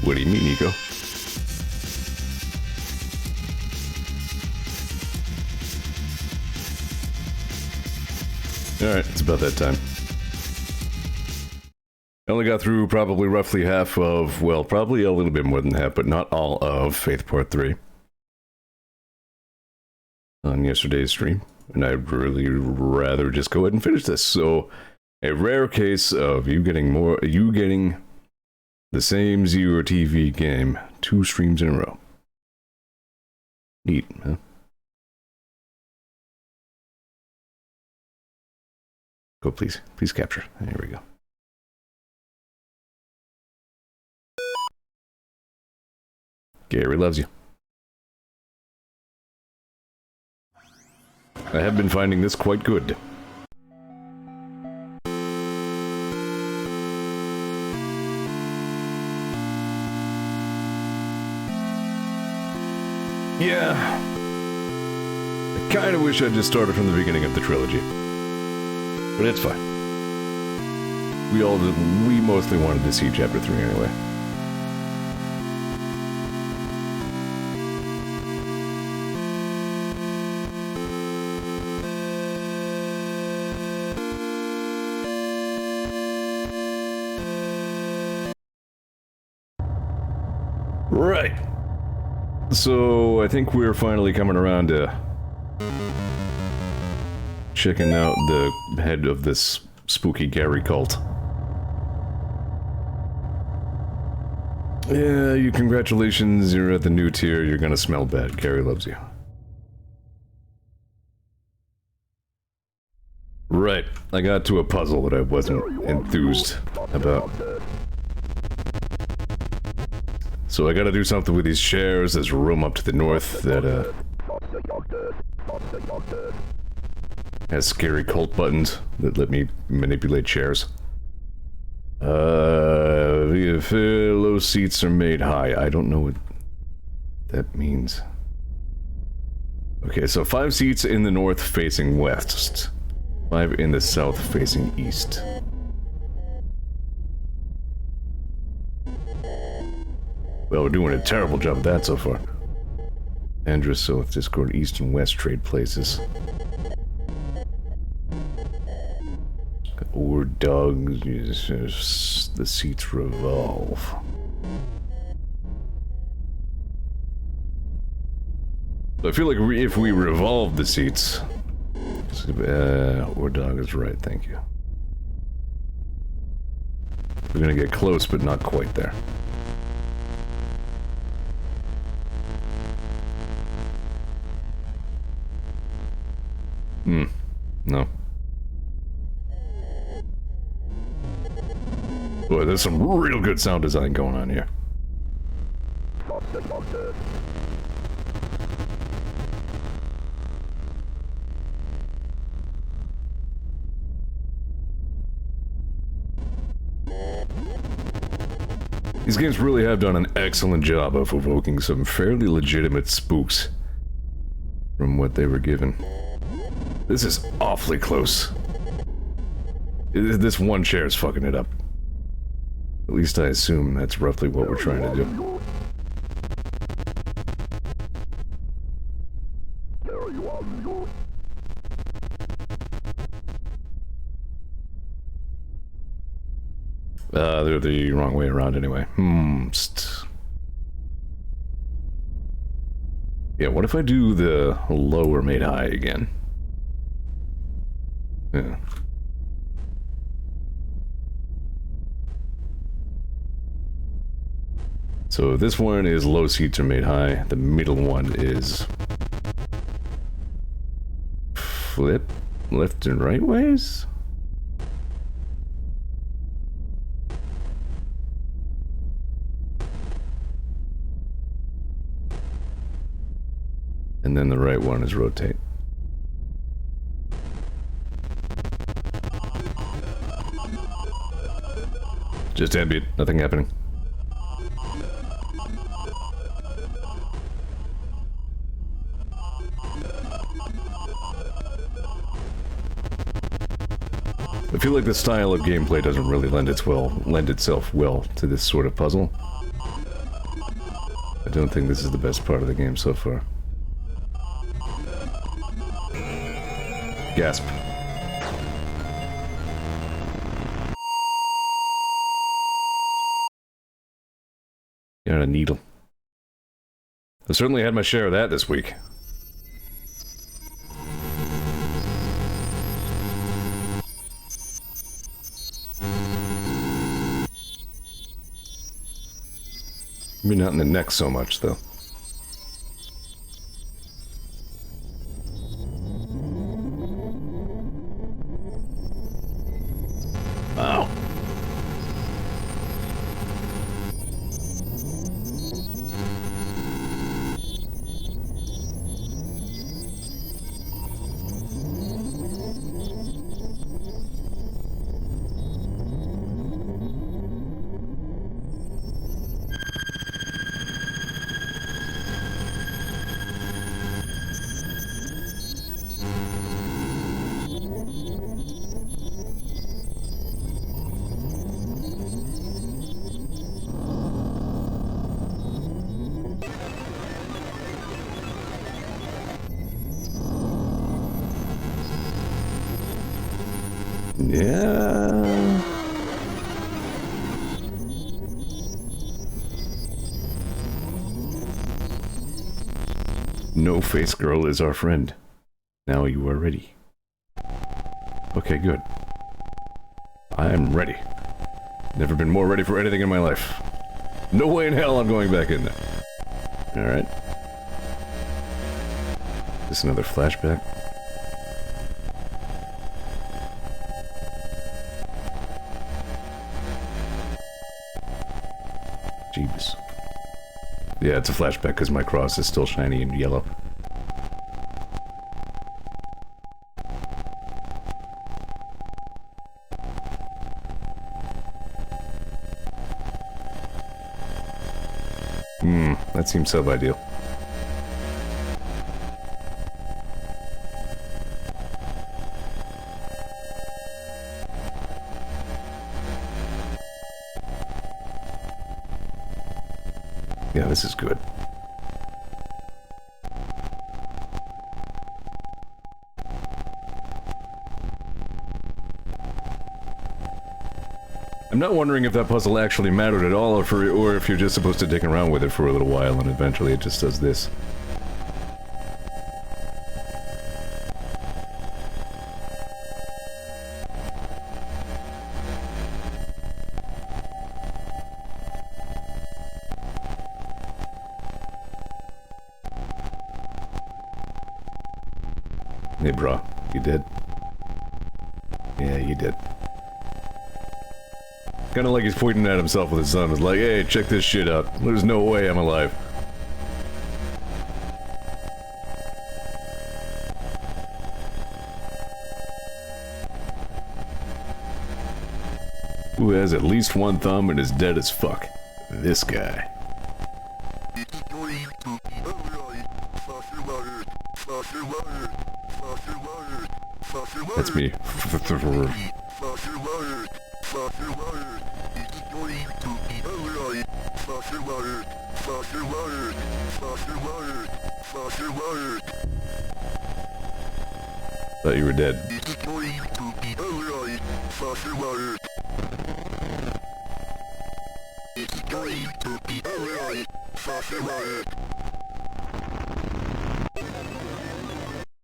What do you mean, Nico? Alright, it's about that time. I only got through probably roughly half of, well, probably a little bit more than half, but not all of Faith Part 3 on yesterday's stream, and I'd really rather just go ahead and finish this. So, a rare case of you getting the same Zeor TV game 2 streams in a row. Neat, huh? Go, please. Please capture. There we go. Gary loves you. I have been finding this quite good. Yeah. I kinda wish I'd just started from the beginning of the trilogy. But it's fine. We mostly wanted to see Chapter 3 anyway. Right. So, I think we're finally coming around to checking out the head of this spooky Gary cult. Yeah, congratulations, you're at the new tier, you're gonna smell bad. Gary loves you. Right, I got to a puzzle that I wasn't enthused about. So I gotta do something with these chairs. There's a room up to the north that, has scary cult buttons that let me manipulate chairs. If low seats are made high. I don't know what that means. Okay, so 5 seats in the north facing west. 5 in the south facing east. Well, we're doing a terrible job of that so far. Andrew South, Discord, East and West trade places. Or dogs, the seats revolve. So I feel like if we revolve the seats... or dog is right, thank you. We're gonna get close, but not quite there. No. Boy, there's some real good sound design going on here. These games really have done an excellent job of evoking some fairly legitimate spooks from what they were given. This is awfully close. This one chair is fucking it up. At least I assume that's roughly what we're trying to do. They're the wrong way around anyway. Yeah, what if I do the lower made high again? Yeah. So this one is low seats are made high. The middle one is flip left and right ways. And then the right one is rotate. Just ambient, nothing happening. I feel like the style of gameplay doesn't really lend itself well to this sort of puzzle. don't think this is the best part of the game so far. Gasp. Got a needle. I certainly had my share of that this week. Maybe not in the neck so much, though. Wow. Yeah. No face girl is our friend. Now you are ready. Okay, good. I am ready. Never been more ready for anything in my life. No way in hell I'm going back in there. Alright. This another flashback? Jeebus. Yeah, it's a flashback because my cross is still shiny and yellow. That seems sub-ideal. Yeah, this is good. I'm not wondering if that puzzle actually mattered at all, or if you're just supposed to dick around with it for a little while and eventually it just does this. Hey, bro, you did? Yeah, you did. Kinda like he's pointing at himself with his thumb. It's like, hey, check this shit out. There's no way I'm alive. Who has at least one thumb and is dead as fuck? This guy. That's me. Thought you were dead.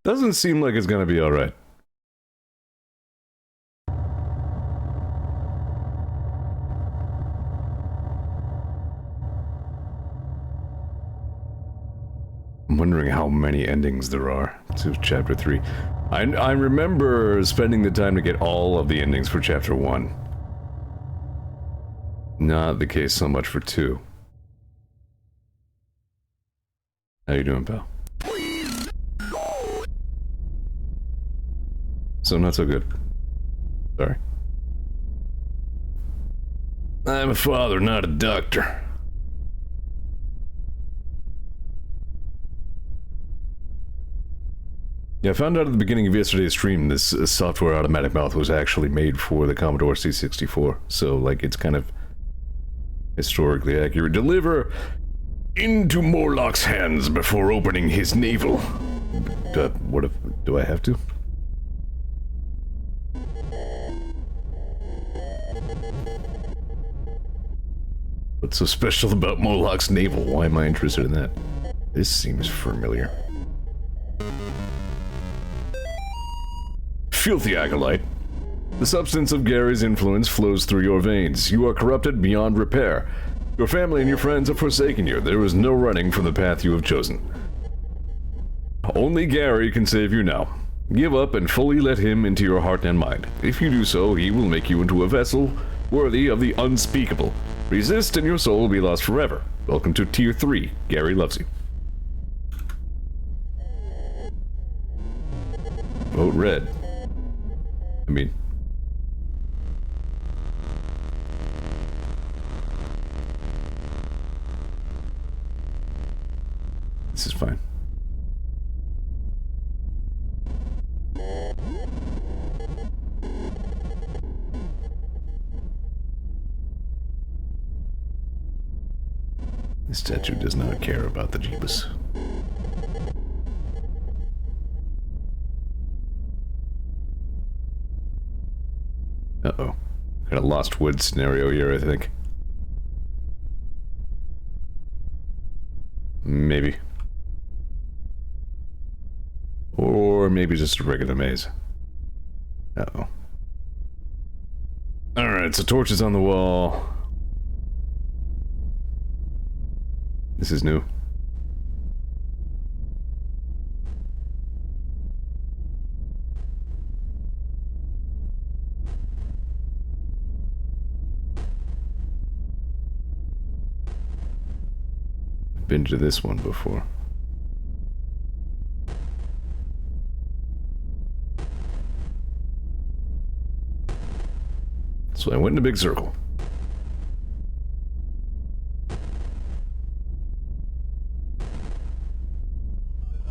Doesn't seem like it's gonna be alright. I'm wondering how many endings there are to Chapter 3. I remember spending the time to get all of the endings for Chapter 1. Not the case so much for 2. How you doing, pal? So not so good. Sorry. I'm a father, not a doctor. Yeah, I found out at the beginning of yesterday's stream this software automatic mouth was actually made for the Commodore C64. So, like, it's kind of historically accurate. Deliver into Morlock's hands before opening his navel. What if... do I have to? What's so special about Morlock's navel? Why am I interested in that? This seems familiar. Filthy acolyte. The substance of Gary's influence flows through your veins. You are corrupted beyond repair. Your family and your friends have forsaken you. There is no running from the path you have chosen. Only Gary can save you now. Give up and fully let him into your heart and mind. If you do so, he will make you into a vessel worthy of the unspeakable. Resist and your soul will be lost forever. Welcome to Tier 3. Gary loves you. Vote red. I mean... this is fine. The statue does not care about the Jeebus. Uh-oh. Got a Lost Woods scenario here, I think. Maybe. Or maybe just a regular maze. Uh-oh. Alright, so torches on the wall. This is new. Been to this one before. So I went in a big circle.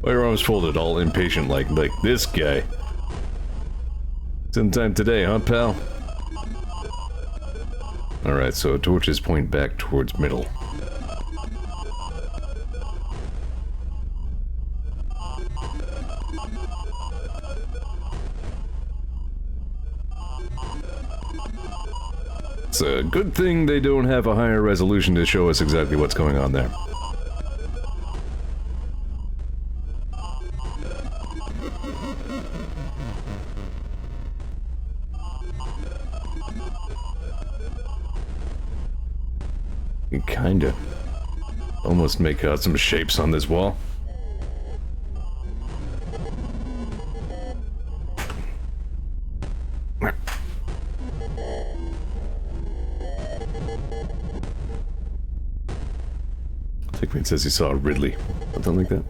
Why are your arms folded, all impatient like this guy? Sometime today, huh, pal? Alright, so torches point back towards middle. It's a good thing they don't have a higher resolution to show us exactly what's going on there. You kinda almost make out some shapes on this wall. It says he saw Ridley. Something like that.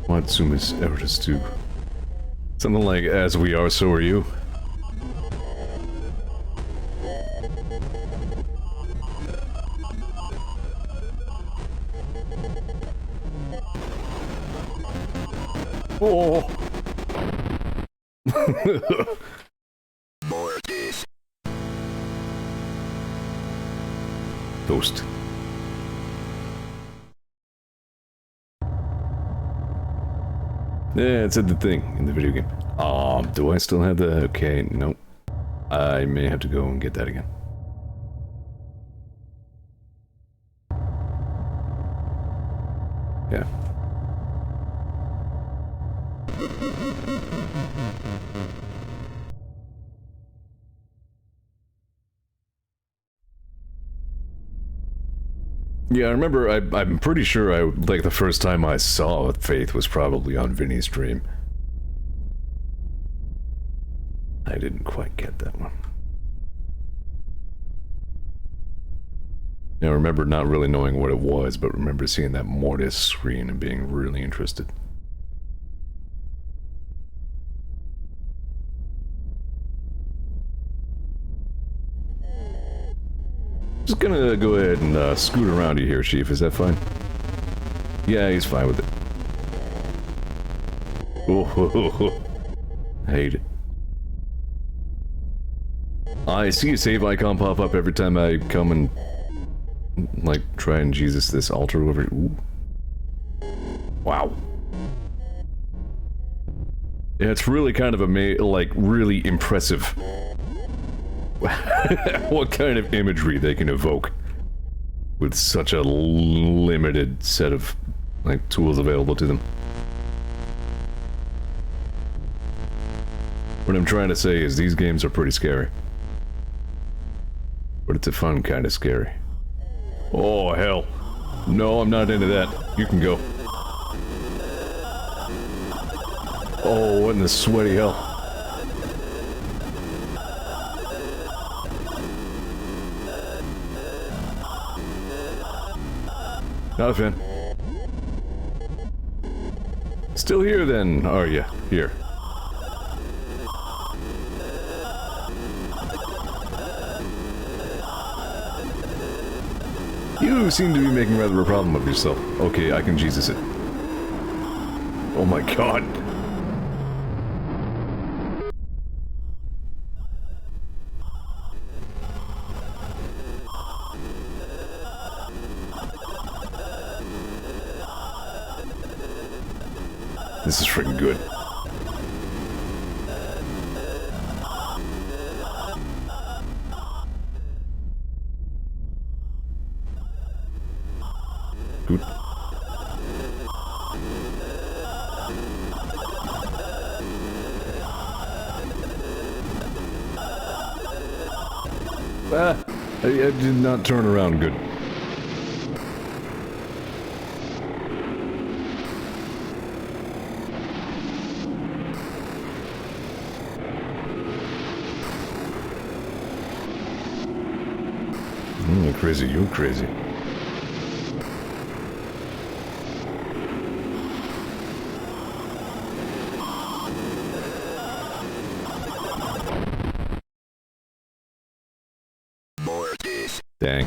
Watsumis Eritas 2. Something like, as we are, so are you. Oh. Ghost. Yeah, it said the thing in the video game. Do I still have the... okay, nope. I may have to go and get that again. Yeah. Yeah, I remember, I'm pretty sure like, the first time I saw Faith was probably on Vinny's stream. I didn't quite get that one. I remember not really knowing what it was, but remember seeing that Mortis screen and being really interested. gonna go ahead and scoot around you here, Chief. Is that fine? Yeah, he's fine with it. Oh, I hate it. I see a save icon pop up every time I come and, like, try and Jesus this altar over. Ooh. Wow. Yeah, it's really kind of really impressive. What kind of imagery they can evoke with such a limited set of, like, tools available to them. What I'm trying to say is these games are pretty scary. But it's a fun kind of scary. Oh, hell. No, I'm not into that. You can go. Oh, what in the sweaty hell? Not a fan. Still here then, are you? Here. You seem to be making rather a problem of yourself. Okay, I can Jesus it. Oh my god. This is freaking good. Good. I did not turn around good. You're crazy, you're crazy. Dang.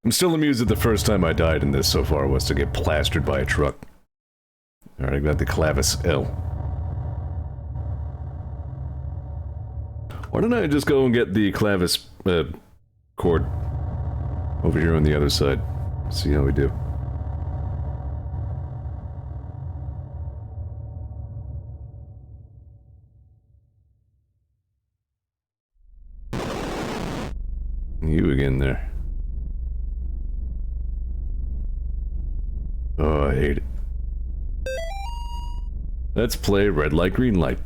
I'm still amused that the first time I died in this so far was to get plastered by a truck. Alright, I got the clavis L. Why don't I just go and get the clavis chord over here on the other side? See how we do. You again there. Oh, I hate it. Let's play red light, green light.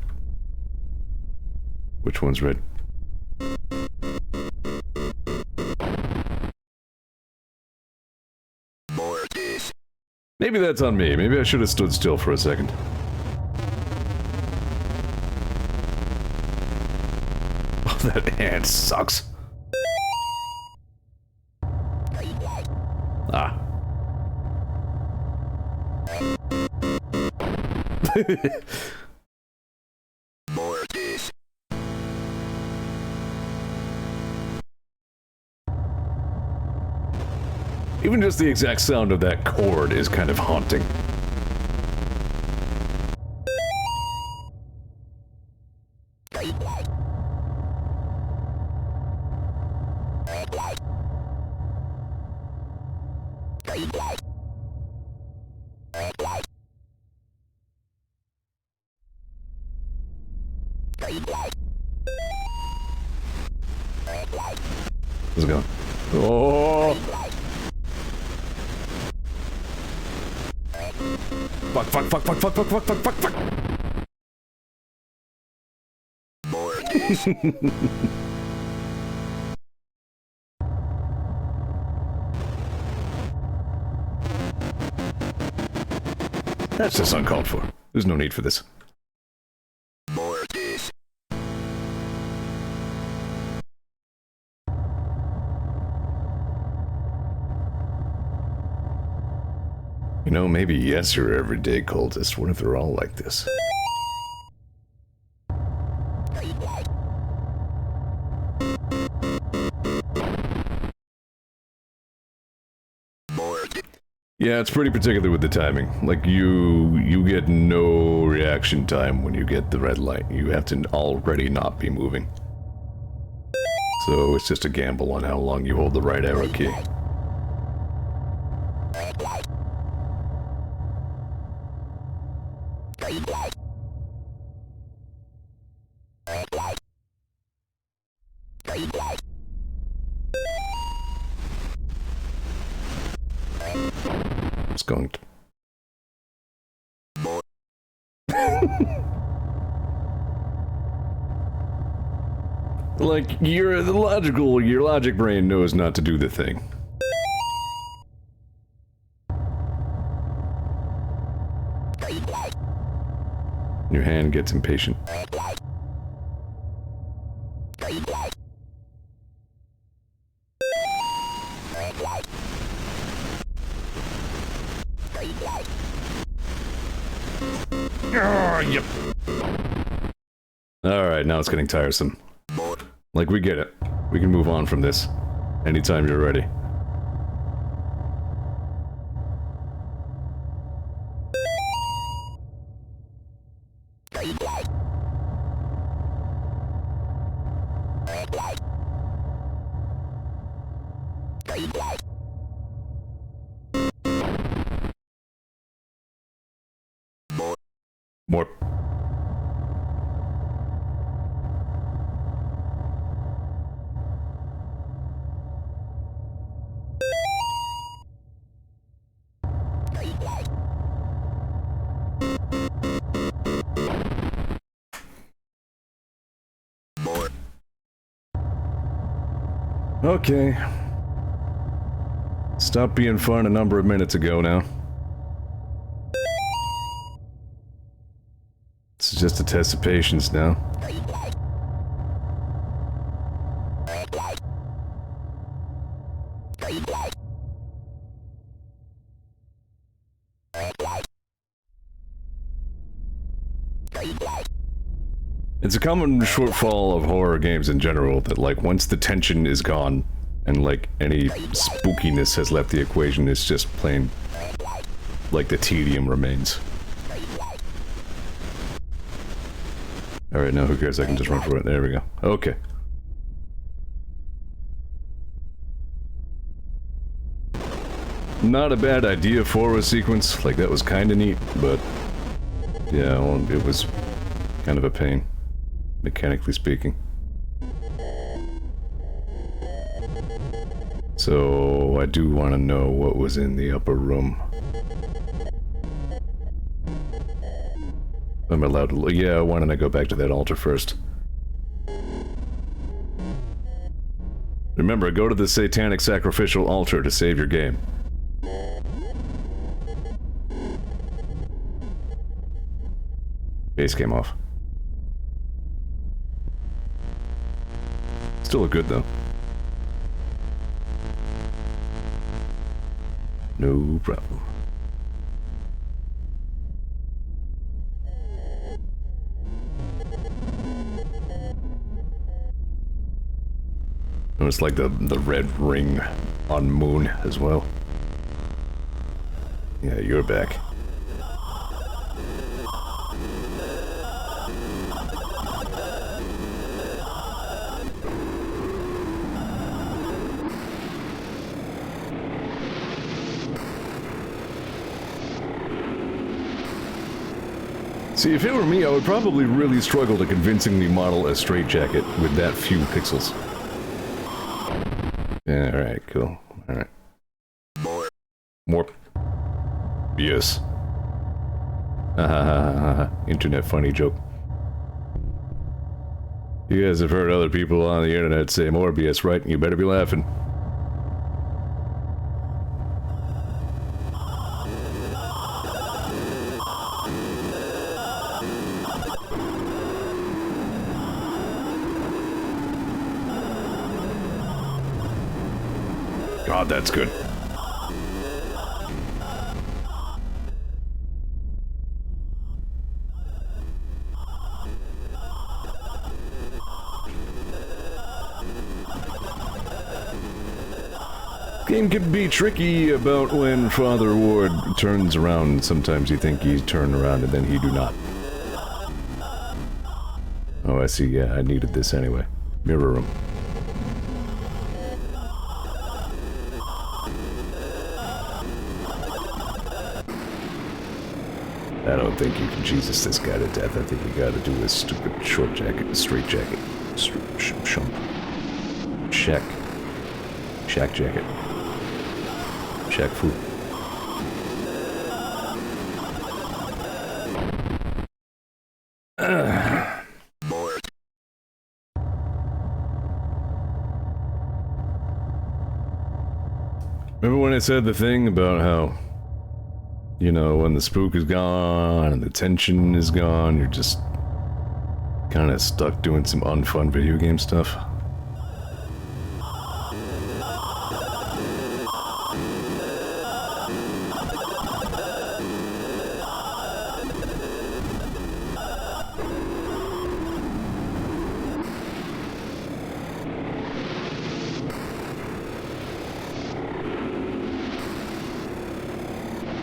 Which one's red? Maybe that's on me. Maybe I should have stood still for a second. Oh, that hand sucks. Ah. Even just the exact sound of that chord is kind of haunting. How's it going? Oh! Fuck, fuck, fuck, fuck, fuck, fuck, fuck, fuck, fuck, fuck! That's just uncalled for. There's no need for this. You know, maybe yes, you're everyday cultist. What if they're all like this? Yeah, it's pretty particular with the timing. Like, you get no reaction time when you get the red light. You have to already not be moving. So it's just a gamble on how long you hold the right arrow key. Skunked. Like, your logic brain knows not to do the thing. Your hand gets impatient. Oh, yep. Alright, now it's getting tiresome. Like, we get it. We can move on from this. Anytime you're ready. More. Okay. Stopped being fun a number of minutes ago now. This is just a test of patience now. It's a common shortfall of horror games in general that, like, once the tension is gone and, like, any spookiness has left the equation, it's just plain, like, the tedium remains. Alright, now who cares? I can just run for it. There we go. Okay. Not a bad idea for a sequence. Like, that was kinda neat, but... yeah, well, it was kind of a pain, mechanically speaking. So, I do want to know what was in the upper room. I'm allowed to look. Yeah, why don't I go back to that altar first? Remember, go to the satanic sacrificial altar to save your game. Base came off. Still look good, though. No problem. It's like the red ring on Moon as well. Yeah, you're back. See, if it were me, I would probably really struggle to convincingly model a straitjacket with that few pixels. Yeah, alright, cool. Alright. More. Yes. Internet funny joke. You guys have heard other people on the internet say Morbius, right? You better be laughing. God, that's good. Game can be tricky about when Father Ward turns around. Sometimes you think he's turned around and then he do not. Oh, I see. Yeah, I needed this anyway. Mirror room. I don't think you can Jesus this guy to death. I think you gotta do his stupid short jacket, straight jacket. Shump. Shack. Shack jacket. Shack food. Remember when I said the thing about how, you know, when the spook is gone and the tension is gone, you're just kind of stuck doing some unfun video game stuff?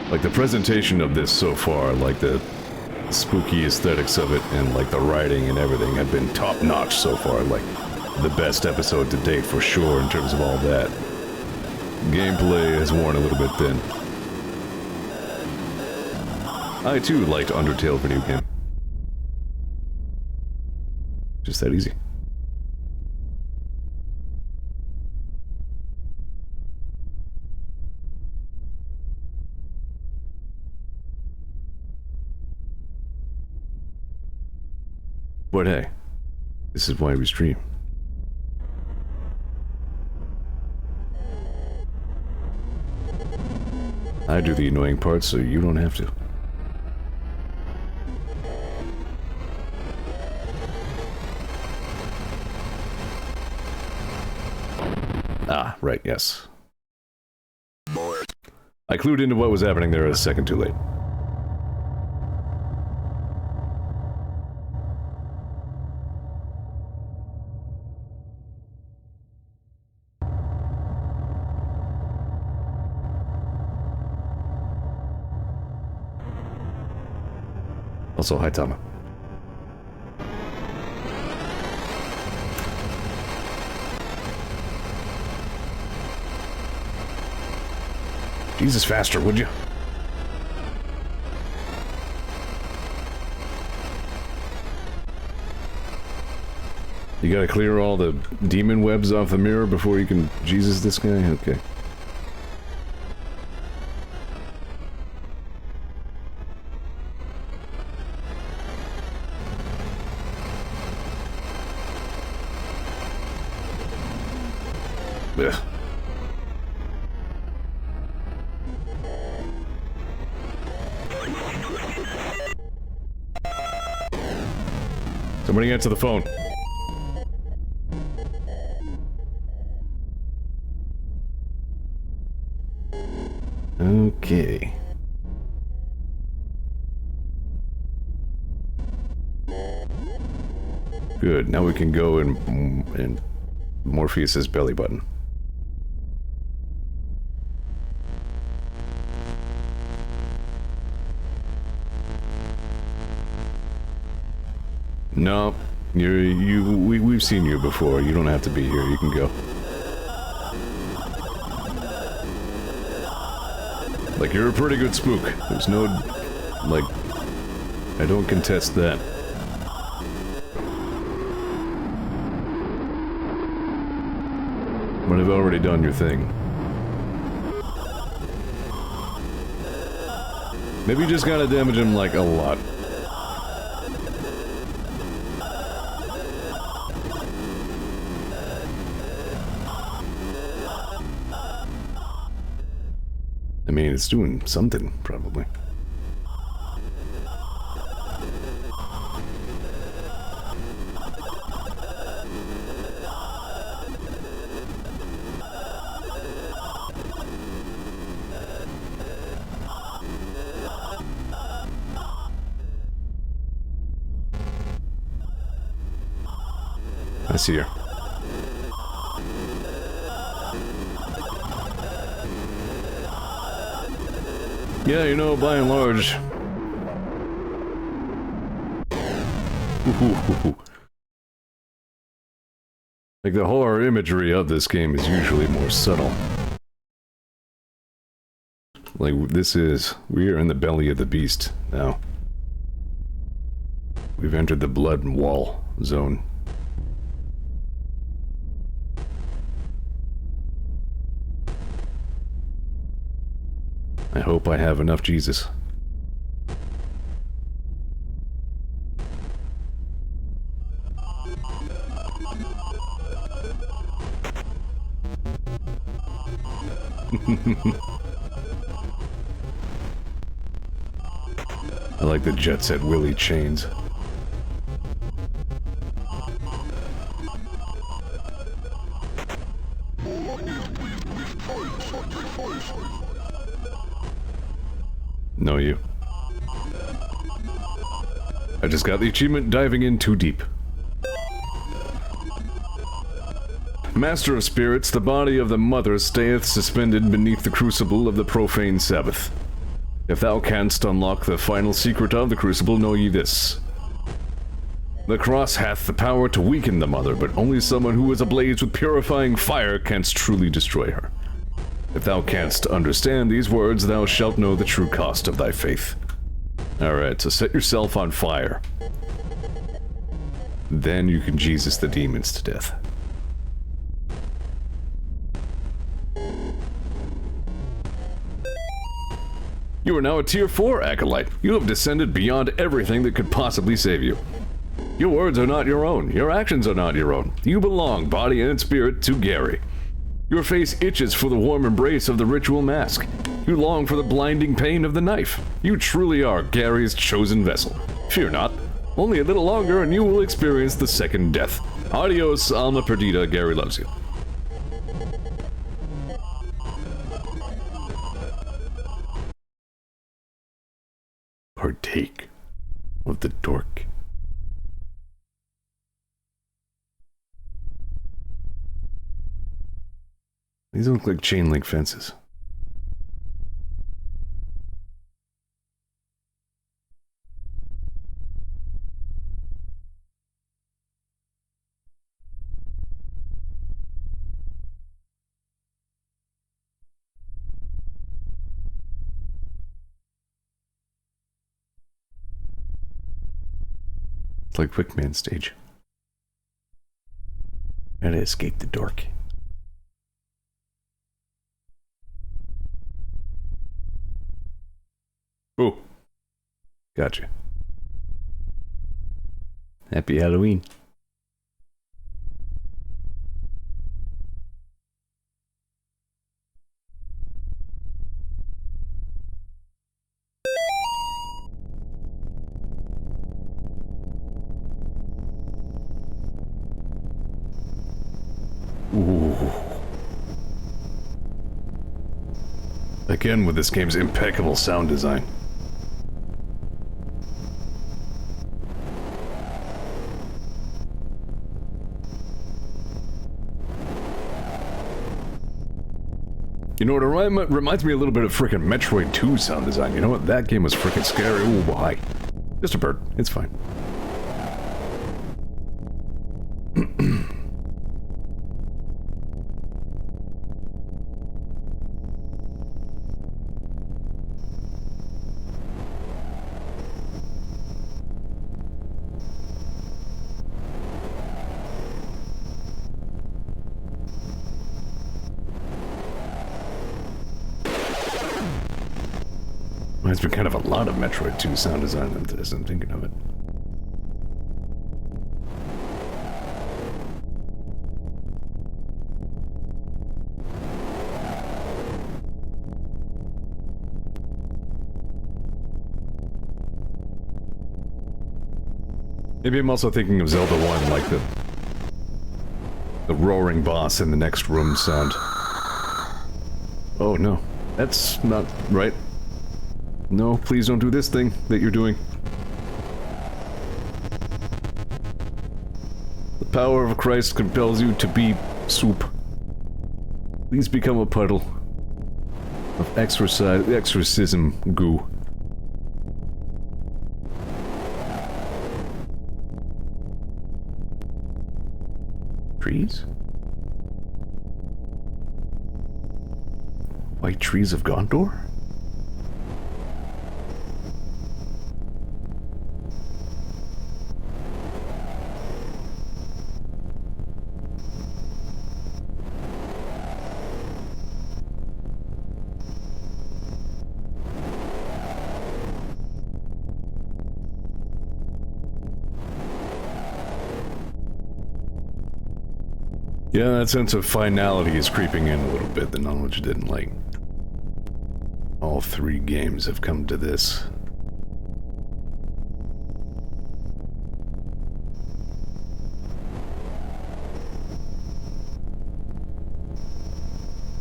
Like, the presentation of this so far, like the spooky aesthetics of it and like the writing and everything have been top-notch so far. Like, the best episode to date for sure in terms of all that. Gameplay has worn a little bit thin. I too liked Undertale video game. Just that easy. But hey, this is why we stream. I do the annoying parts so you don't have to. Ah, right, yes. I clued into what was happening there a second too late. Also, hi, Tama. Jesus, faster, would you? You gotta clear all the demon webs off the mirror before you can Jesus this guy? Okay. Ugh. Somebody answer the phone. Okay. Good, now we can go and Morpheus's belly button. No, we've seen you before. You don't have to be here. You can go. Like, you're a pretty good spook. There's no, like, I don't contest that. But I've already done your thing. Maybe you just gotta damage him, like, a lot. I mean, it's doing something, probably. I see her. Yeah, you know, by and large... Like, the horror imagery of this game is usually more subtle. Like, we are in the belly of the beast now. We've entered the blood and wall zone. I hope I have enough Jesus. I like the Jet Set Willie chains. No, you. I just got the achievement diving in too deep. Master of spirits, the body of the mother stayeth suspended beneath the crucible of the profane Sabbath. If thou canst unlock the final secret of the crucible, know ye this. The cross hath the power to weaken the mother, but only someone who is ablaze with purifying fire canst truly destroy her. If thou canst understand these words, thou shalt know the true cost of thy faith. Alright, so set yourself on fire. Then you can Jesus the demons to death. You are now a tier 4 acolyte. You have descended beyond everything that could possibly save you. Your words are not your own. Your actions are not your own. You belong, body and spirit, to Gary. Your face itches for the warm embrace of the ritual mask. You long for the blinding pain of the knife. You truly are Gary's chosen vessel. Fear not. Only a little longer and you will experience the second death. Adios, alma perdida, Gary loves you. Partake of the dork. These look like chain link fences. It's like Quickman stage. Gotta escape the dork. Oh, gotcha. Happy Halloween. Ooh. Again with this game's impeccable sound design. You know, it reminds me a little bit of frickin' Metroid 2 sound design. You know what? That game was frickin' scary. Ooh, why? Just a bird. It's fine. There's been kind of a lot of Metroid 2 sound design into this, I'm thinking of it. Maybe I'm also thinking of Zelda 1, like the roaring boss in the next room sound. Oh no, that's not right. No, please don't do this thing that you're doing. The power of Christ compels you to be soup. Please become a puddle. of exorcism goo. Trees? White trees of Gondor? Yeah, that sense of finality is creeping in a little bit. The knowledge didn't like. All 3 games have come to this.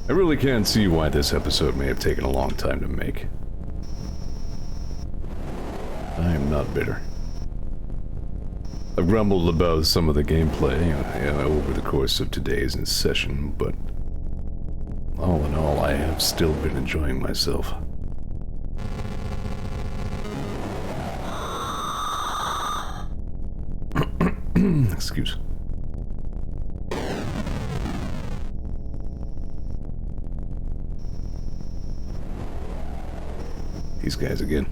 I really can't see why this episode may have taken a long time to make. I am not bitter. I've grumbled about some of the gameplay over the course of today's session, but all in all, I have still been enjoying myself. Excuse. These guys again.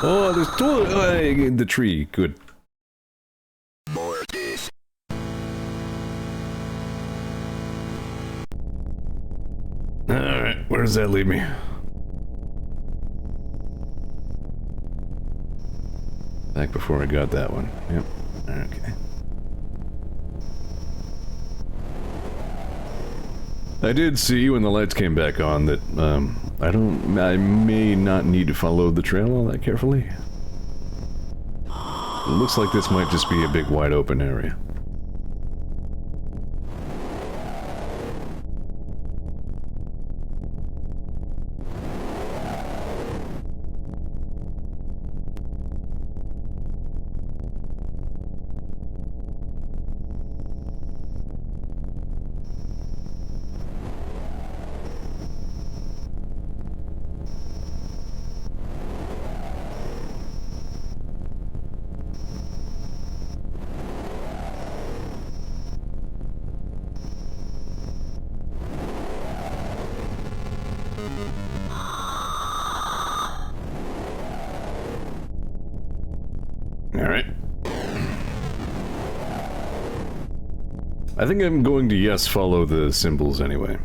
Oh, there's two in the tree. Good. Alright, where does that leave me? Back before I got that one. Yep. Okay. I did see when the lights came back on that, I may not need to follow the trail all that carefully. It looks like this might just be a big wide open area. Alright. I think I'm going to yes follow the symbols anyway.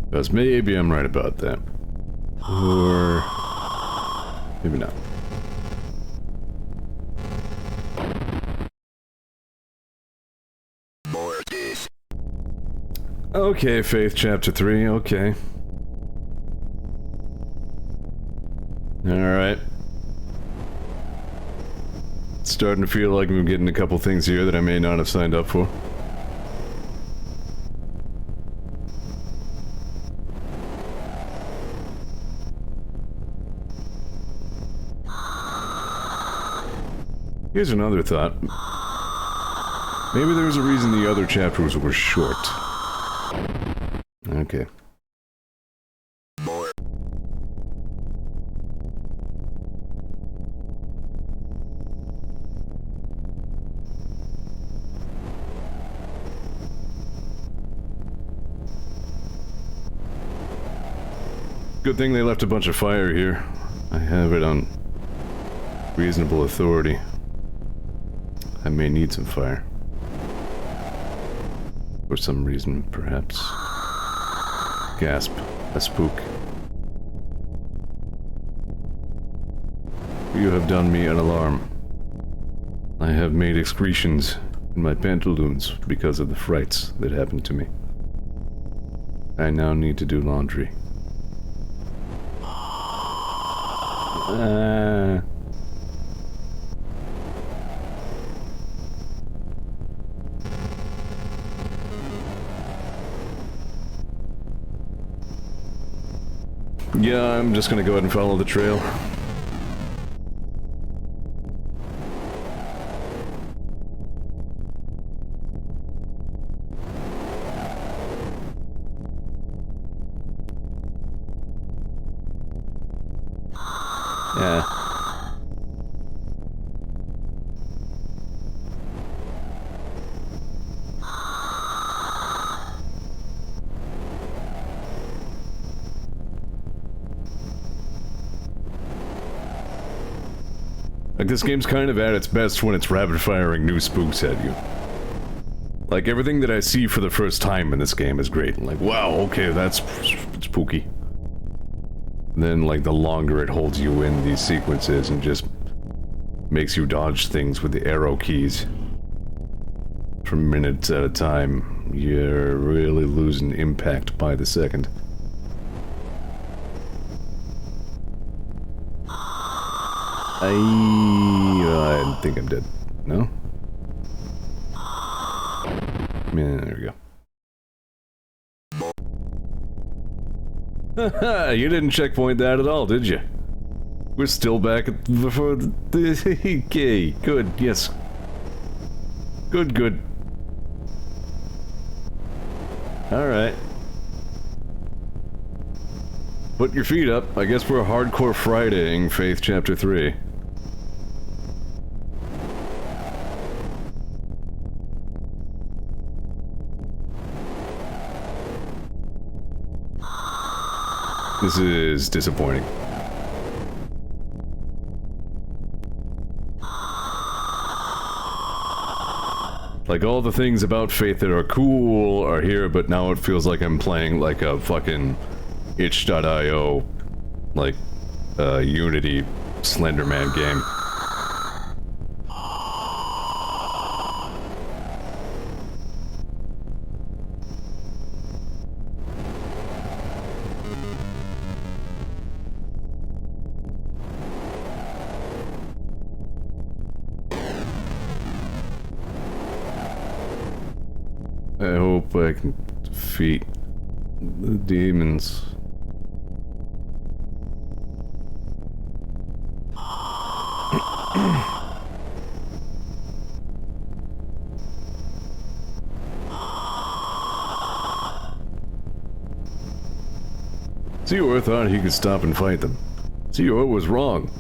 Because maybe I'm right about that. Or maybe not. Okay, Faith Chapter 3, okay. Alright. Starting to feel like I'm getting a couple things here that I may not have signed up for. Here's another thought. Maybe there's a reason the other chapters were short. Okay. Good thing they left a bunch of fire here. I have it on reasonable authority. I may need some fire. For some reason, perhaps. Gasp. A spook. You have done me an alarm. I have made excretions in my pantaloons because of the frights that happened to me. I now need to do laundry. Yeah, I'm just gonna go ahead and follow the trail. Yeah. Like, this game's kind of at its best when it's rapid-firing new spooks at you. Like, everything that I see for the first time in this game is great. Like, wow, okay, that's spooky. Then, like, the longer it holds you in these sequences and just makes you dodge things with the arrow keys for minutes at a time, you're really losing impact by the second. I think I'm dead. No? Yeah, there we go. Haha, you didn't checkpoint that at all, did you? We're still back at before the... Okay, good, yes. Good, good. Alright. Put your feet up. I guess we're hardcore Fridaying Faith Chapter 3. This is disappointing. Like, all the things about Faith that are cool are here, but now it feels like I'm playing like a fucking itch.io, like, Unity Slenderman game. I hope I can defeat the demons. Zeor thought he could stop and fight them. Zeor was wrong.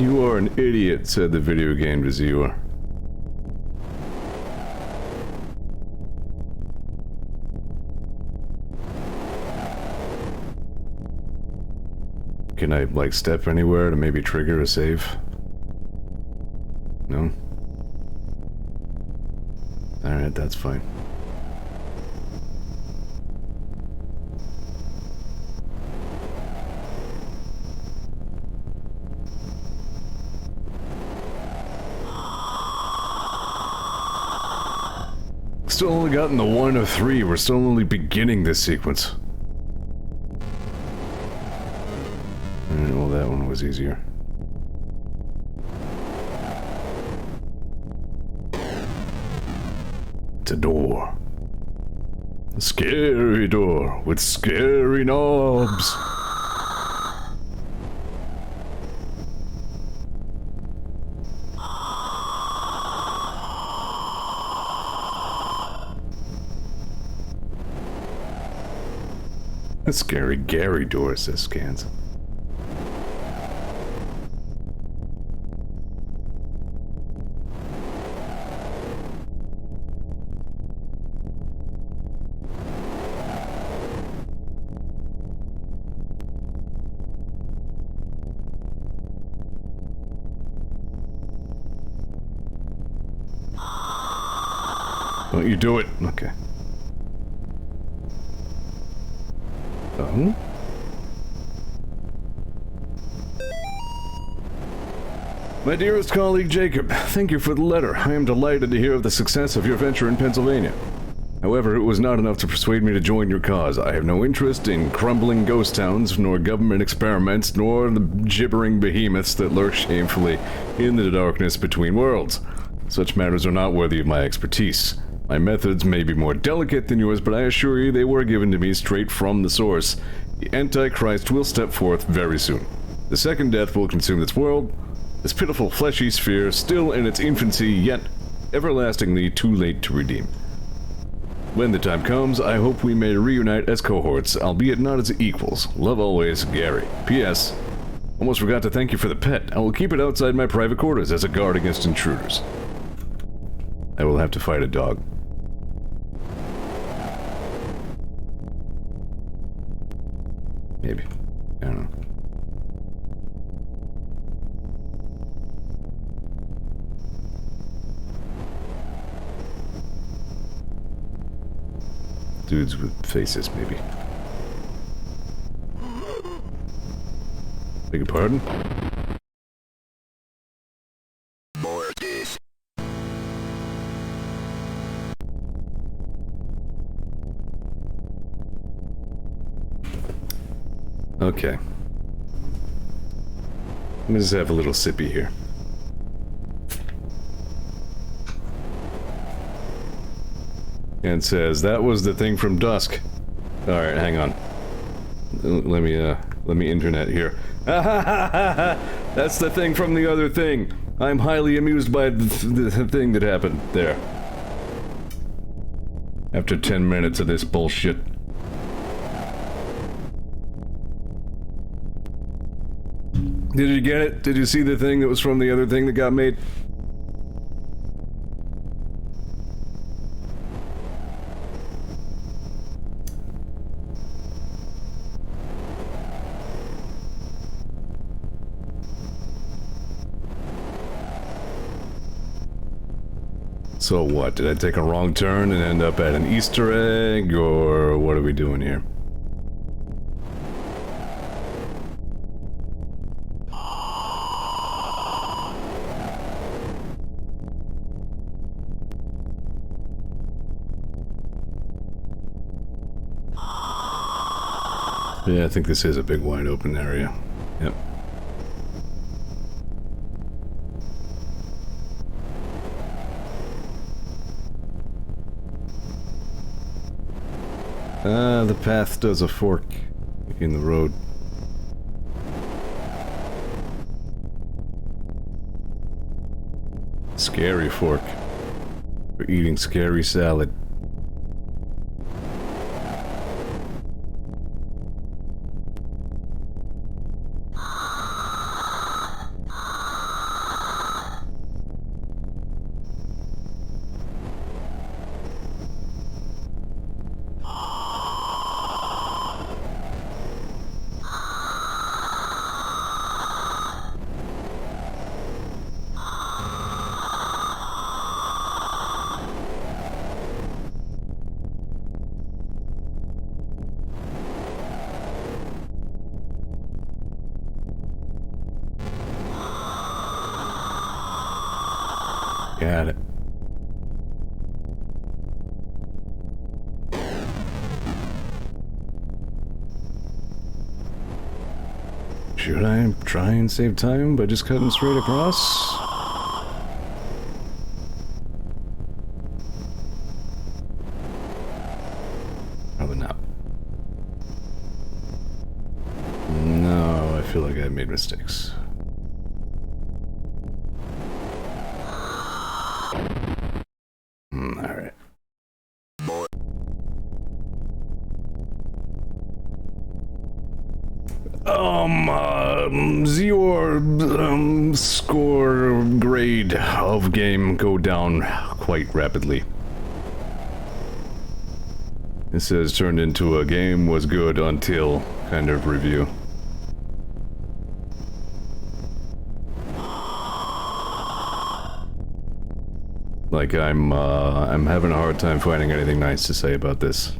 You are an idiot, said the video game to Zeor. Can I, like, step anywhere to maybe trigger a save? No? Alright, that's fine. Still only gotten the 1 of 3, we're still only beginning this sequence. Well, that one was easier. It's a door. A scary door with scary knobs. A scary Gary door, says Scans. Don't you do it. Okay. Oh? My dearest colleague Jacob, thank you for the letter. I am delighted to hear of the success of your venture in Pennsylvania. However, it was not enough to persuade me to join your cause. I have no interest in crumbling ghost towns, nor government experiments, nor the gibbering behemoths that lurk shamefully in the darkness between worlds. Such matters are not worthy of my expertise. My methods may be more delicate than yours, but I assure you they were given to me straight from the source. The Antichrist will step forth very soon. The second death will consume this world, this pitiful fleshy sphere, still in its infancy, yet everlastingly too late to redeem. When the time comes, I hope we may reunite as cohorts, albeit not as equals. Love always, Gary. P.S. Almost forgot to thank you for the pet. I will keep it outside my private quarters as a guard against intruders. I will have to fight a dog. Maybe. I don't know. Dudes with faces, maybe. Beg your pardon? Okay. Let me just have a little sippy here. And says, that was the thing from Dusk. Alright, hang on. Let me internet here. That's the thing from the other thing. I'm highly amused by the thing that happened there. After 10 minutes of this bullshit. Did you get it? Did you see the thing that was from the other thing that got made? So what? Did I take a wrong turn and end up at an Easter egg, or what are we doing here? Yeah, I think this is a big wide open area. Yep. The path does a fork in the road. Scary fork. We're eating scary salad. Got it. Should I try and save time by just cutting straight across? Probably not. No, I feel like I made mistakes. Alright. Zeor, score grade of game go down quite rapidly. It says turned into a game was good until kind of review. Like I'm having a hard time finding anything nice to say about this.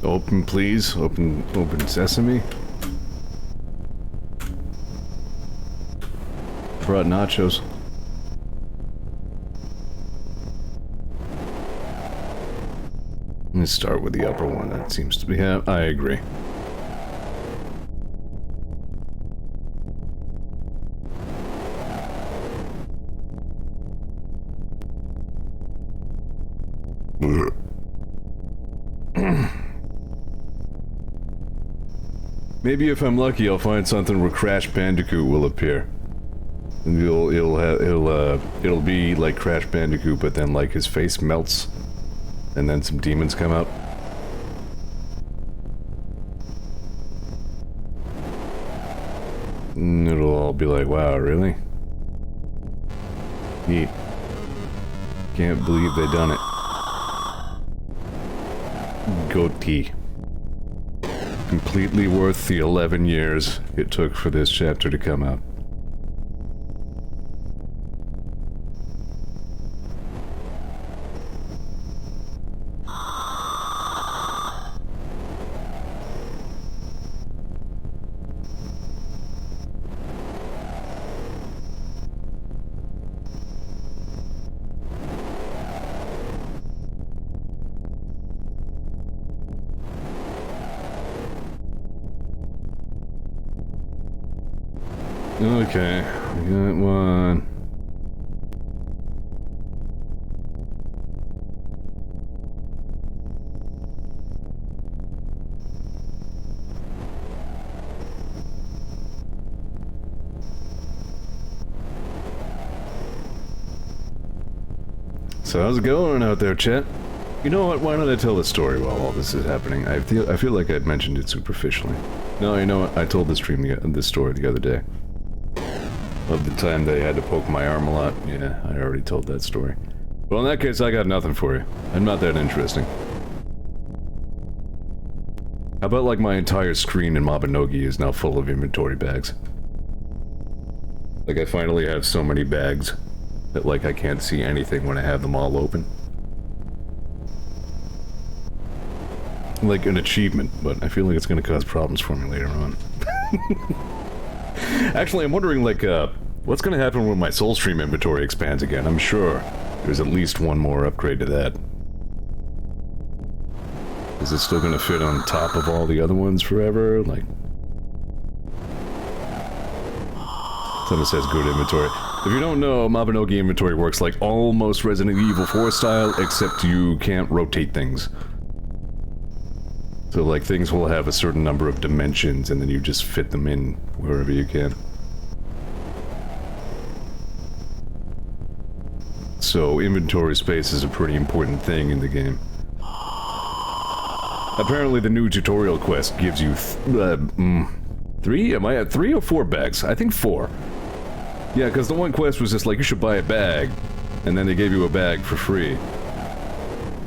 Open, please. Open sesame. Brought nachos. Let me start with the upper one. That seems to be... I agree. Maybe if I'm lucky, I'll find something where Crash Bandicoot will appear. And it'll be like Crash Bandicoot, but then like his face melts, and then some demons come out. And it'll all be like, wow, really? Neat. Can't believe they done it. Goatee. Completely worth the 11 years it took for this chapter to come out. Okay, we got one. So how's it going out there, chat? You know what, why don't I tell the story while all this is happening? I feel like I'd mentioned it superficially. No, you know what, I told this story the other day. Of the time they had to poke my arm a lot. Yeah, I already told that story. Well, in that case, I got nothing for you. I'm not that interesting. How about like my entire screen in Mabinogi is now full of inventory bags? Like I finally have so many bags that like I can't see anything when I have them all open. Like an achievement, but I feel like it's gonna cause problems for me later on. Actually, I'm wondering, like, what's gonna happen when my Soulstream inventory expands again? I'm sure there's at least one more upgrade to that. Is it still gonna fit on top of all the other ones forever? Like... Someone says good inventory. If you don't know, Mabinogi inventory works like almost Resident Evil 4 style, except you can't rotate things. So, like, things will have a certain number of dimensions, and then you just fit them in wherever you can. So, inventory space is a pretty important thing in the game. Apparently, the new tutorial quest gives you three? Am I at 3 or 4 bags? I think 4. Yeah, because the one quest was just like, you should buy a bag, and then they gave you a bag for free.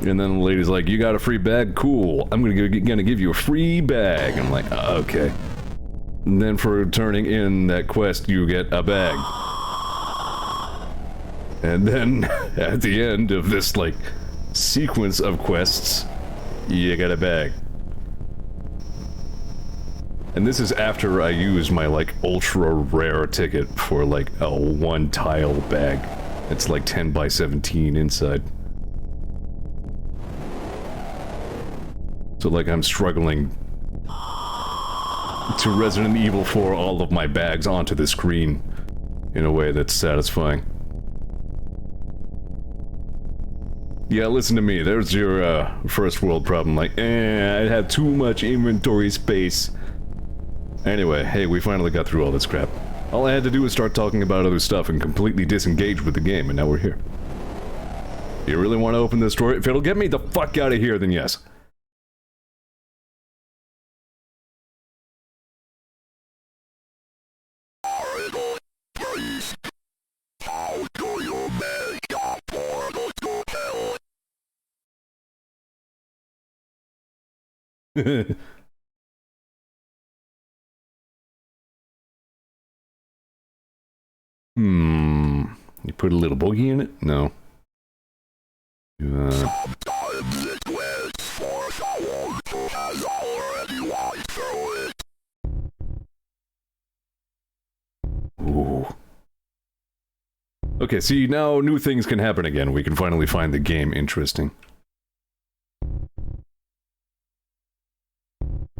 And then the lady's like, you got a free bag? Cool. I'm gonna give you a free bag. I'm like, okay. And then for turning in that quest, you get a bag. And then, at the end of this, like, sequence of quests, you get a bag. And this is after I use my, like, ultra rare ticket for, like, a 1-tile bag. It's like 10 by 17 inside. So, like, I'm struggling to Resident Evil 4 all of my bags onto the screen in a way that's satisfying. Yeah, listen to me, there's your, first world problem, like, I have too much inventory space. Anyway, hey, we finally got through all this crap. All I had to do was start talking about other stuff and completely disengage with the game, and now we're here. You really want to open this door? If it'll get me the fuck out of here, then yes. You put a little boogie in it? No. Okay, see, now new things can happen again. We can finally find the game interesting.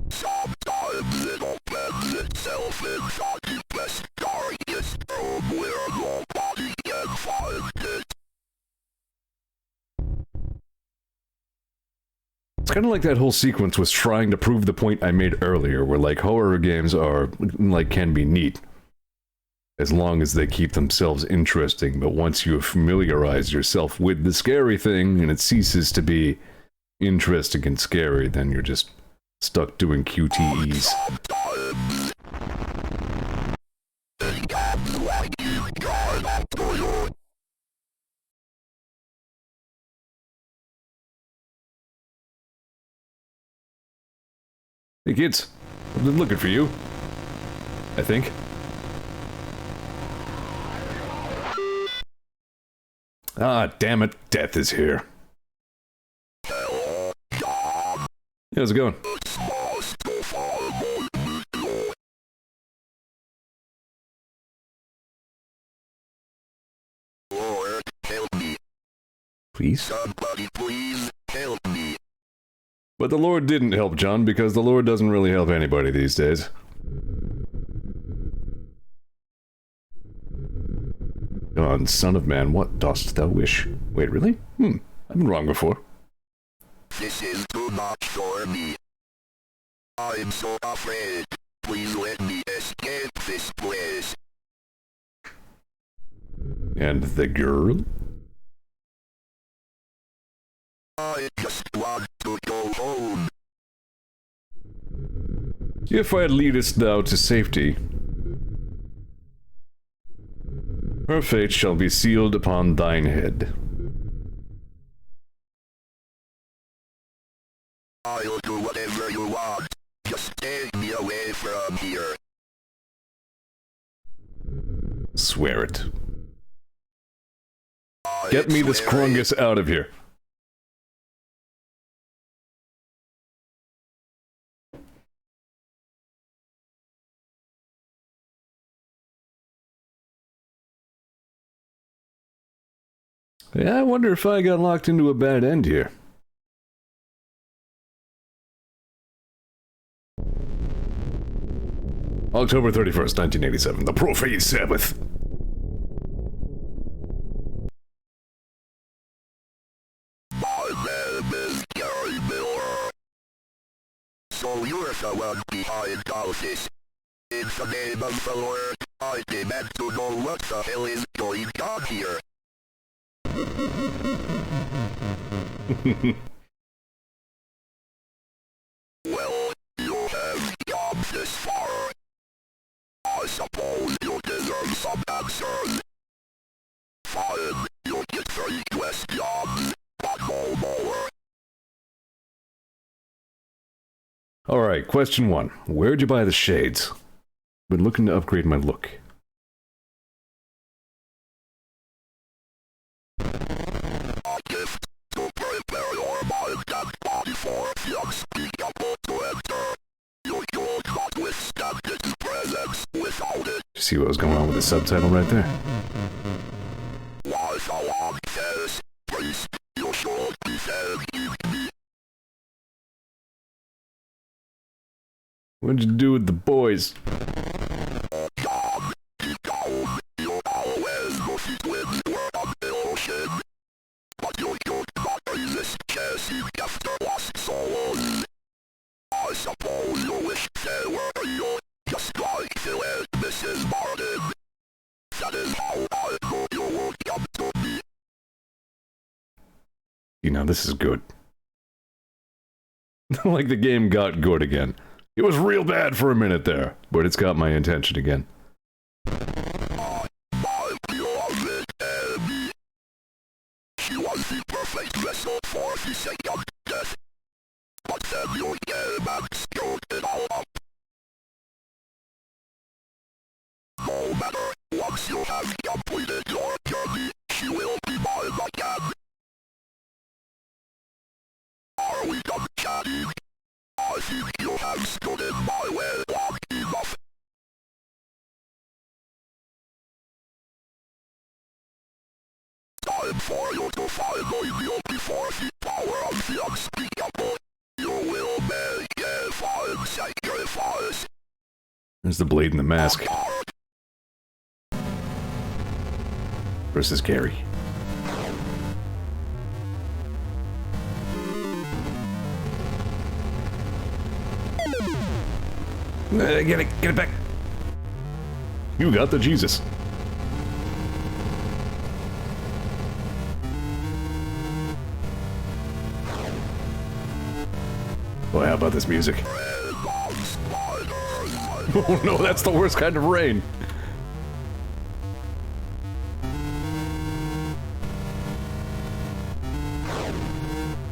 Sometimes it opens itself inside the best darkest room where nobody can find it. It's kind of like that whole sequence was trying to prove the point I made earlier, where, like, horror games are, like, can be neat. As long as they keep themselves interesting, but once you have familiarized yourself with the scary thing, and it ceases to be interesting and scary, then you're just stuck doing QTEs. Hey kids, I've been looking for you. I think. Ah, damn it, death is here. How's it going? Lord, help me. Please? Somebody please help me. But the Lord didn't help John, because the Lord doesn't really help anybody these days. God, son of man, what dost thou wish? Wait, really? I've been wrong before. This is too much for me. I'm so afraid. Please let me escape this place. And the girl? I just want to go home. If I leadest thou to safety, her fate shall be sealed upon thine head. I'll do whatever you want. Just take me away from here. Swear it. I Get me this swear it. Krungus out of here. Yeah, I wonder if I got locked into a bad end here. October 31st, 1987, the Profane Sabbath. My name is Gary Miller. So you're the one behind all this. In the name of the Lord, I demand to know what the hell is going on here. Well, you have come this far. I suppose you deserve some answers. Fine, you get 3 questions, but no more. Alright, question 1. Where'd you buy the shades? Been looking to upgrade my look. A gift to prepare your mind and body for the unspeakable to enter. You could not withstand its presence without it. You see what was going on with the subtitle right there? Why the long says, priest, you should be thanking me. What'd you do with the boys? Oh God, deep down, you always wish it when you were on the ocean. But you could not resist chasing after lost souls. I suppose you wish they were you, just like Phil and Mrs. Martin. That is how I knew you would come to me. You know, this is good. Like the game got good again. It was real bad for a minute there, but it's got my attention again. My beloved Abby. She was the perfect vessel for the second death. But then you came and screwed it all up. No matter, once you have completed your journey, she will be mine again. Are we done chatting? I think you have stood in my way long enough. and for you to finally yield before the power of the unspeakable. You will make a fine sacrifice. There's the blade and the mask. Versus Gary. Get it back. You got the Jesus. Boy, how about this music? Oh no, that's the worst kind of rain.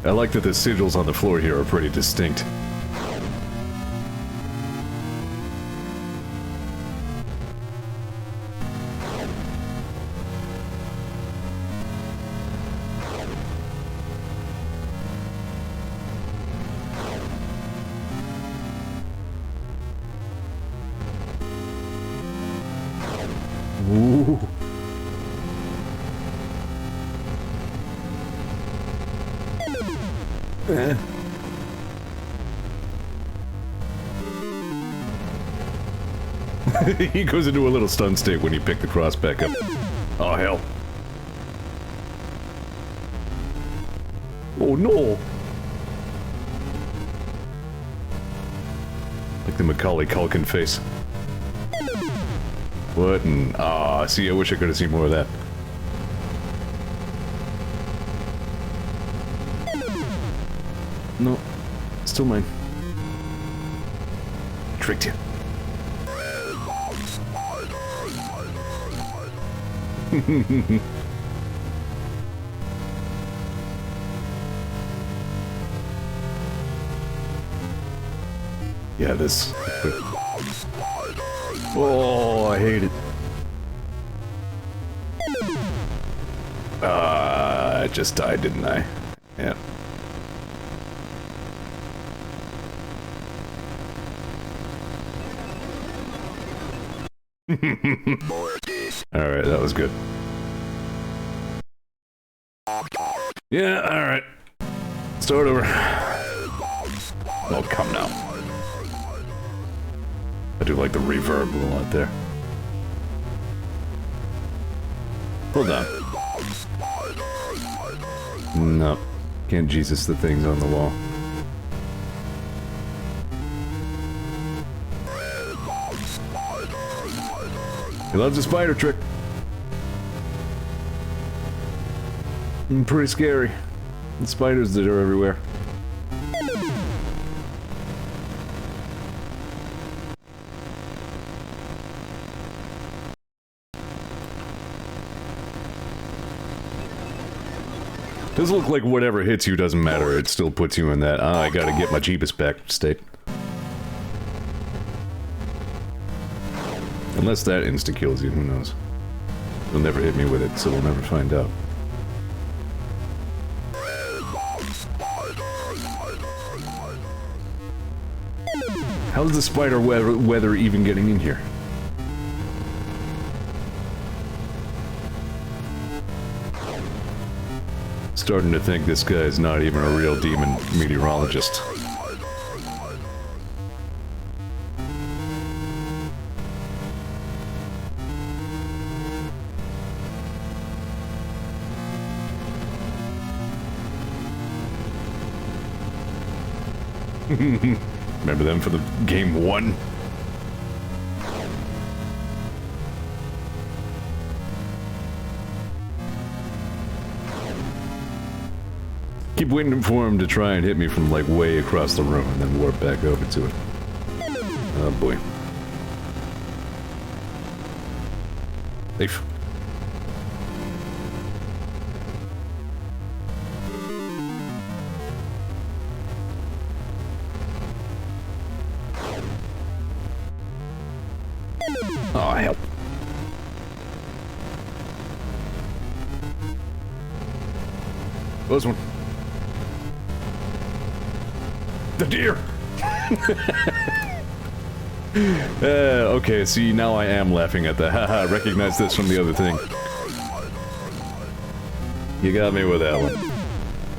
I like that the sigils on the floor here are pretty distinct. Ooh. He goes into a little stun state when you pick the cross back up. Oh hell. Oh no! Like the Macaulay Culkin face. What? And see, I wish I could have seen more of that. No, still mine. Tricked you. Yeah, this. Oh, I hate it. I just died, didn't I? Yeah. Alright, that was good. Yeah, alright. Start over. Oh, come now. I do like the reverb a lot there. Hold on. No. Can't Jesus the things on the wall. He loves a spider trick. Pretty scary. The spiders that are everywhere. Does look like whatever hits you doesn't matter, it still puts you in that, I gotta get my Jeebus back state. Unless that insta-kills you, who knows. You'll never hit me with it, so we'll never find out. How's the spider weather even getting in here? Starting to think this guy is not even a real demon meteorologist. Remember them for the game 1? Keep waiting for him to try and hit me from like way across the room and then warp back over to it. Oh boy. Safe. Oh, help. Close one. The deer! Okay, see, now I am laughing at that. Haha, recognize this from the other thing. You got me with that one.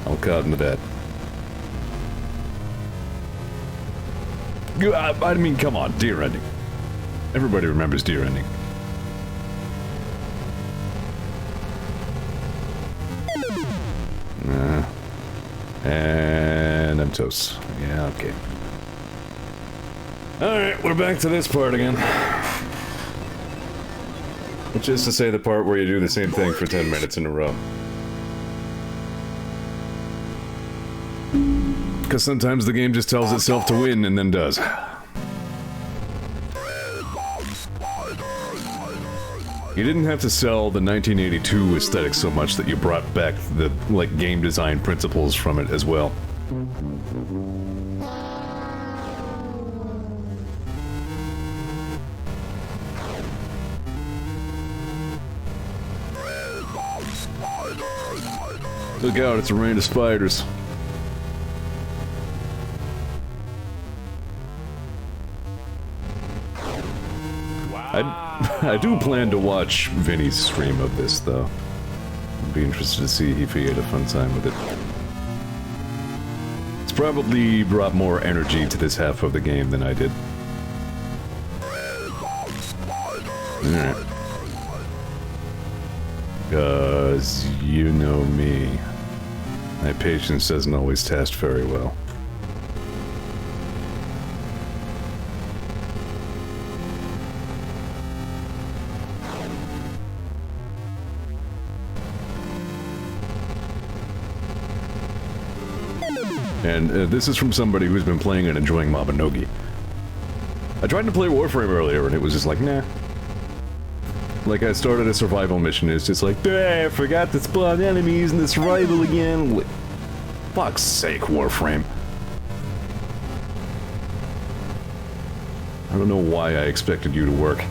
I'll cut into that. I mean, come on, deer ending. Everybody remembers deer ending. And I'm toast. Yeah, okay. Alright, we're back to this part again. Which is to say the part where you do the same thing for 10 minutes in a row. Because sometimes the game just tells itself to win and then does. You didn't have to sell the 1982 aesthetic so much that you brought back the, like, game design principles from it as well. Look out, it's a rain of spiders. I do plan to watch Vinny's stream of this, though. I'd be interested to see if he had a fun time with it. It's probably brought more energy to this half of the game than I did. Alright. Because you know me. My patience doesn't always test very well. And this is from somebody who's been playing and enjoying Mabinogi. I tried to play Warframe earlier and it was just like, nah. Like, I started a survival mission and it's just like, I forgot to spawn enemies in the survival again. Like, fuck's sake, Warframe. I don't know why I expected you to work.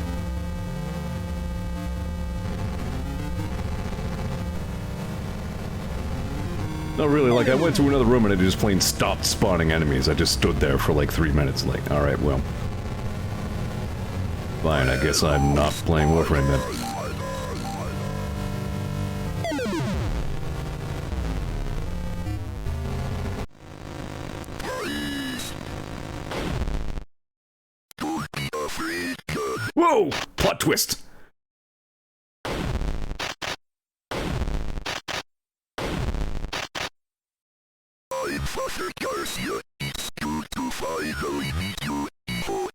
No, really, like, I went to another room and it just plain stopped spawning enemies. I just stood there for like 3 minutes, like, alright, well. Fine, I guess I'm not playing Warframe then. Whoa! Plot twist! Father Garcia, it's good to finally meet you, Iho.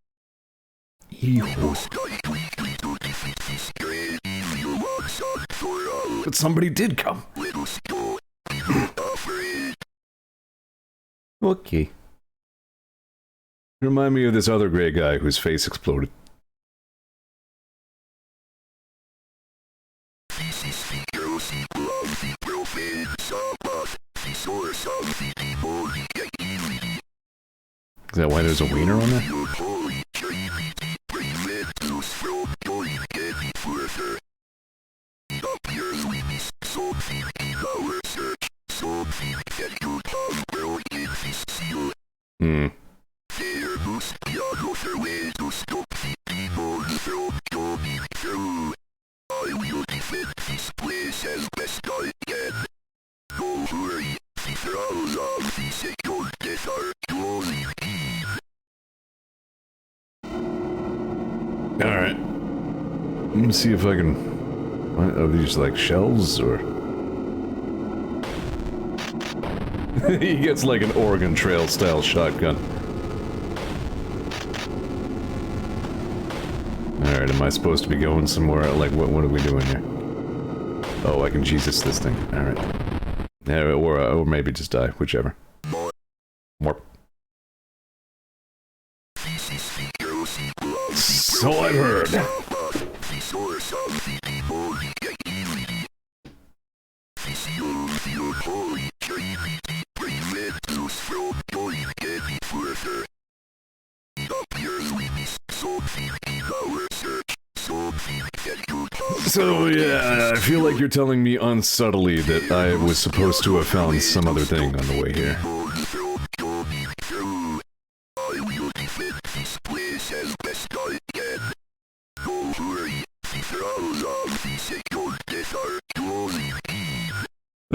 But somebody did come. Okay. Remind me of this other gray guy whose face exploded. Is that why there's a wiener on there? Hmm. I will defend this place as best I can. Don't worry, the thralls of the second death are closing in. Alright. Let me see if I can... Are these like shells, or... He gets like an Oregon Trail style shotgun. Alright, am I supposed to be going somewhere? Like, what are we doing here? Oh, I can Jesus this thing. Alright. Yeah, or maybe just die, whichever. Warp. So I've heard. So yeah, I feel like you're telling me unsubtly that I was supposed to have found some other thing on the way here.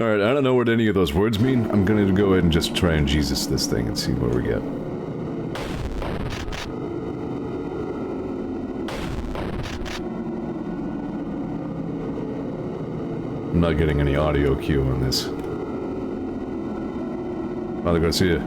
Alright, I don't know what any of those words mean. I'm gonna go ahead and just try and Jesus this thing and see what we get. I'm not getting any audio cue on this. Father Garcia.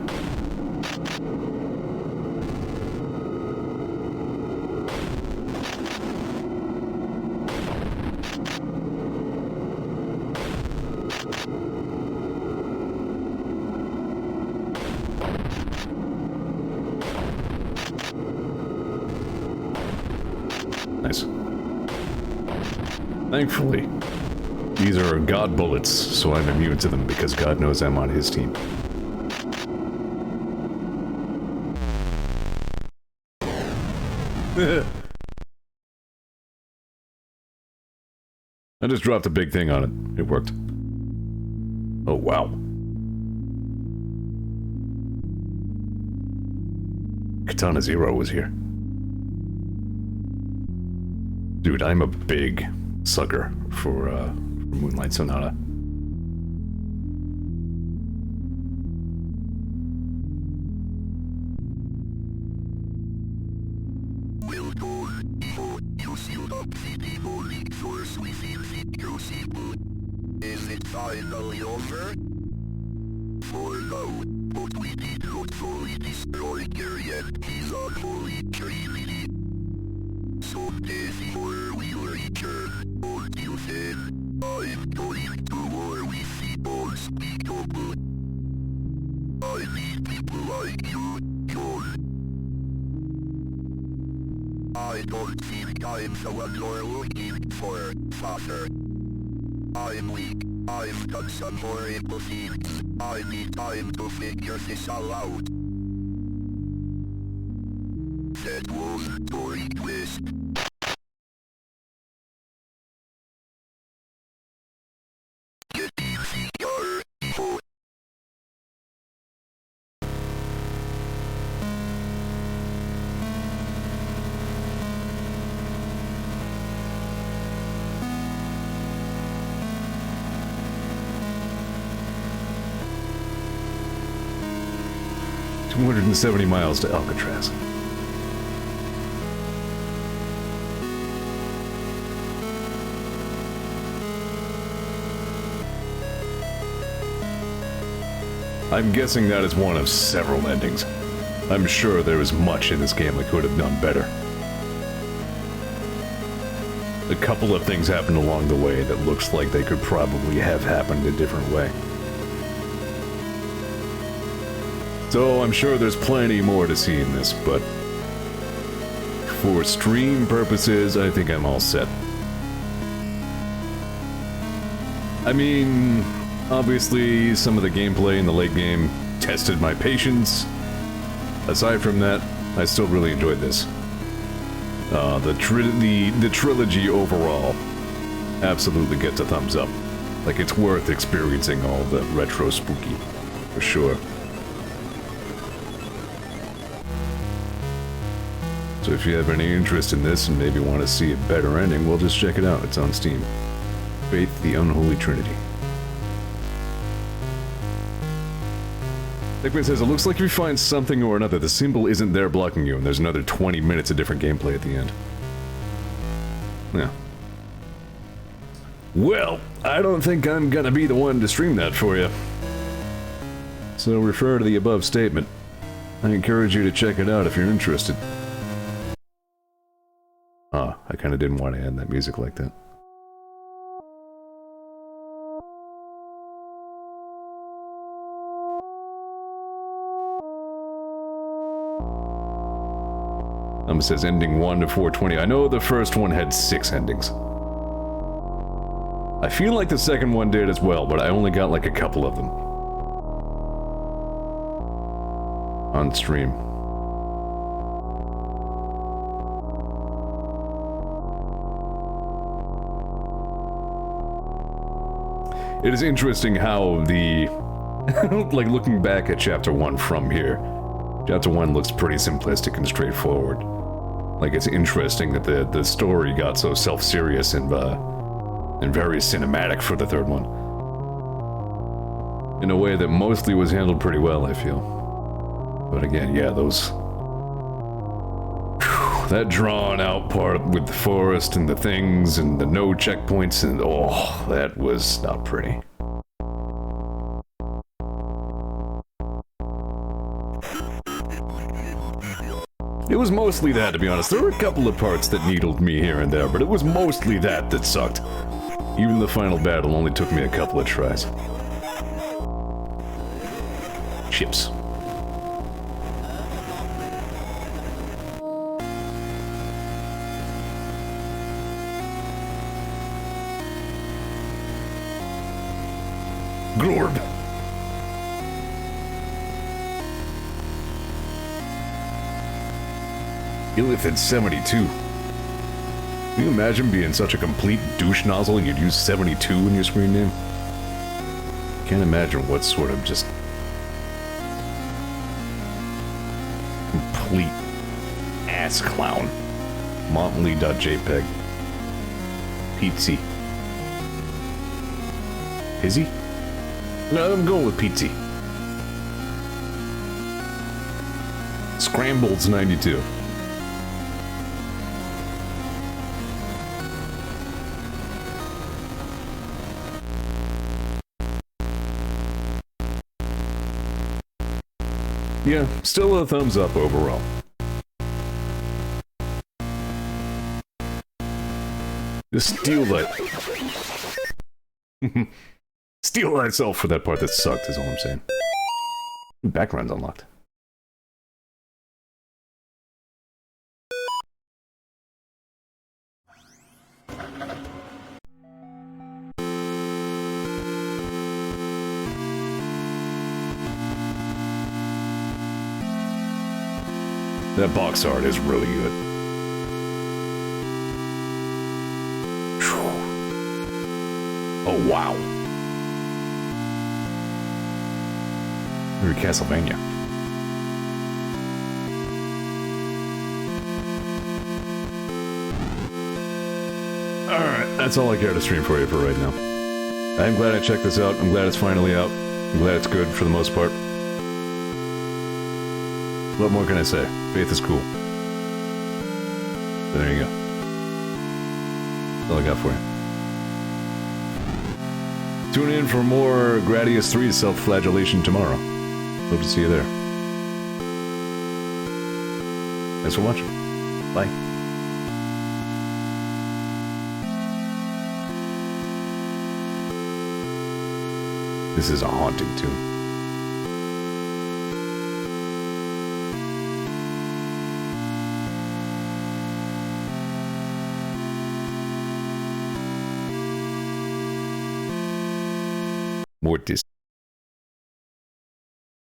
Nice. Thankfully, these are God bullets, so I'm immune to them because God knows I'm on his team. I just dropped a big thing on it. It worked. Oh, wow. Katana Zero was here. Dude, I'm a big sucker for Moonlight Sonata. Is it finally over? For now, but we did not fully destroy Garion, his unholy trinity. Someday Zeor will return. Until then, I'm going to war with the unspeakable. I need people like you, John. I don't think I'm the one you're looking for, Father. I'm weak. I've done some horrible things. I need time to figure this all out. That was a request. Get easy, your evil. $270 miles to Alcatraz. I'm guessing that is one of several endings. I'm sure there is much in this game I could have done better. A couple of things happened along the way that looks like they could probably have happened a different way. So I'm sure there's plenty more to see in this, but for stream purposes, I think I'm all set. I mean, obviously some of the gameplay in the late game tested my patience. Aside from that, I still really enjoyed this. The trilogy overall absolutely gets a thumbs up. Like, it's worth experiencing all the retro spooky, for sure. So if you have any interest in this and maybe want to see a better ending, well, just check it out. It's on Steam. Faith, the Unholy Trinity. Dickman says, it looks like if you find something or another, the symbol isn't there blocking you, and there's another 20 minutes of different gameplay at the end. Yeah. Well, I don't think I'm gonna be the one to stream that for you. So refer to the above statement. I encourage you to check it out if you're interested. Ah, I kinda didn't want to end that music like that. It says ending 1 to 420. I know the first one had 6 endings. I feel like the second one did as well, but I only got like a couple of them. On stream. It is interesting how the... like, looking back at Chapter 1 from here, Chapter 1 looks pretty simplistic and straightforward. Like, it's interesting that the story got so self-serious and very cinematic for the third one. in a way that mostly was handled pretty well, I feel. But again, yeah, those... that drawn-out part with the forest and the things and the no checkpoints and... oh, that was not pretty. It was mostly that, to be honest. There were a couple of parts that needled me here and there, but it was mostly that that sucked. Even the final battle only took me a couple of tries. Chips. Glorb. Illithid 72. Can you imagine being such a complete douche nozzle you'd use 72 in your screen name? Can't imagine what sort of just... complete ass clown. Montlee.jpg. Pizzy. Pizzy? No, I'm going with Pizzy. Scrambleds 92. Yeah, still a thumbs up overall. The steel light. Steel light itself for that part that sucked is all I'm saying. Background's unlocked. That box art is really good. Oh, wow. We're in Castlevania. Alright, that's all I care to stream for you for right now. I'm glad I checked this out. I'm glad it's finally out. I'm glad it's good for the most part. What more can I say? Faith is cool. So there you go. That's all I got for you. Tune in for more Gradius 3 self-flagellation tomorrow. Hope to see you there. Thanks for watching. Bye. This is a haunting tune. Mortis.